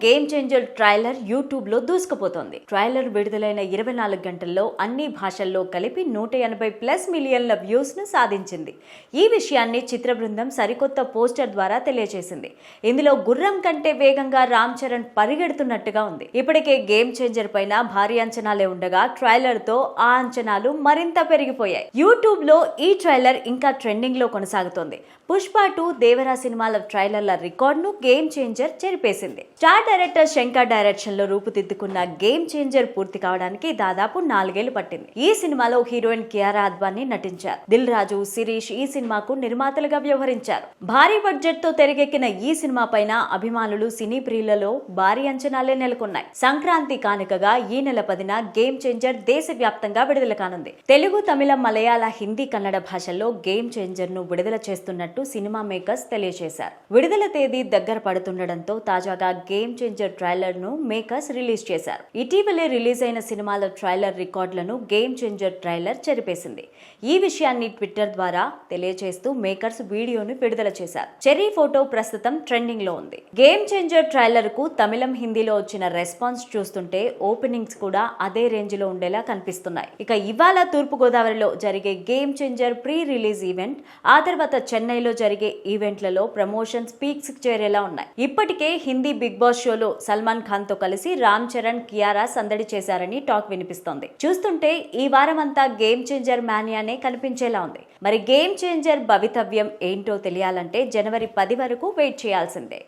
Game changer trailer YouTube లో దూసుకుపోతోంది. Trailer విడుదలైన 24 గంటల్లో అన్ని భాషల్లో కలిపి 180+ మిలియన్ల వ్యూస్ ను సాధించింది. ఈ విషయాన్ని చిత్ర బృందం సరికొత్త పోస్టర్ ద్వారా తెలియజేసింది. ఇందులో గుర్రం కంటే వేగంగా రామ్ చరణ్ పరిగెడుతున్నట్టుగా ఉంది. ఇప్పటికే గేమ్ చేంజర్ పైన భారీ అంచనాలే ఉండగా ట్రైలర్ తో ఆ అంచనాలు మరింత పెరిగిపోయాయి. యూట్యూబ్ లో ఈ ట్రైలర్ ఇంకా ట్రెండింగ్ లో కొనసాగుతోంది. పుష్ప 2 దేవరా సినిమాల ట్రైలర్ల రికార్డును గేమ్ చేంజర్ చెరిపేసింది. స్టార్ డైరెక్టర్ శంకర్ డైరెక్షన్ లో రూపుదిద్దుకున్న గేమ్ చేంజర్ పూర్తి కావడానికి దాదాపు 4 ఏళ్లు పట్టింది. ఈ సినిమాలో హీరోయిన్ కియారా అద్వానీ నటించారు. దిల్ రాజు, శిరీష్ ఈ సినిమాకు నిర్మాతలుగా వ్యవహరించారు. భారీ బడ్జెట్ తో తెరకెక్కిన ఈ సినిమా పైన అభిమానులు, సినీ ప్రియులలో భారీ అంచనాలే నెలకొన్నాయి. సంక్రాంతి కానుకగా ఈ నెల 10న గేమ్ చేంజర్ దేశవ్యాప్తంగా విడుదల కానుంది. తెలుగు, తమిళం, మలయాళ, హిందీ, కన్నడ భాషల్లో గేమ్ చేంజర్ ను విడుదల చేస్తున్నట్టు సినిమా మేకర్స్ తెలియజేశారు. విడుదల తేదీ దగ్గర పడుతుండటంతో తాజాగా గేమ్ చేంజర్ ట్రైలర్ ను మేకర్స్ రిలీజ్ చేశారు. ఇటీవలే రిలీజ్ అయిన సినిమాల ట్రైలర్ రికార్డులను గేమ్ చేంజర్ ట్రైలర్ చెరిపేసింది. ఈ విషయాన్ని ట్విట్టర్ ద్వారా తెలియజేస్తూ మేకర్స్ వీడియోను విడుదల చేశారు. చెర్రీ ఫోటో ప్రస్తుతం ట్రెండింగ్ లో ఉంది. గేమ్ చేంజర్ ట్రైలర్ కు తమిళం, హిందీలో వచ్చిన రెస్పాన్స్ చూస్తుంటే ఓపెనింగ్స్ కూడా అదే రేంజ్ లో ఉండేలా కనిపిస్తున్నాయి. ఇక ఇవాళ తూర్పు గోదావరిలో జరిగే game changer pre release event, ఆ తర్వాత చెన్నైలో జరిగే ఈవెంట్లలో ప్రమోషన్స్ పీక్స్ చేరేలా ఉన్నాయి. ఇప్పటికే హిందీ బిగ్ బాస్ షోలో సల్మాన్ ఖాన్ తో కలిసి రామ్ చరణ్, కియారా సందడి చేశారని టాక్ వినిపిస్తోంది. చూస్తుంటే ఈ వారం అంతా గేమ్ చేంజర్ మానియానే కనిపించేలా ఉంది. మరి గేమ్ చేంజర్ భవితవ్యం ఏంటో తెలియాలంటే జనవరి 10 వరకు వెయిట్ చేయాల్సిందే.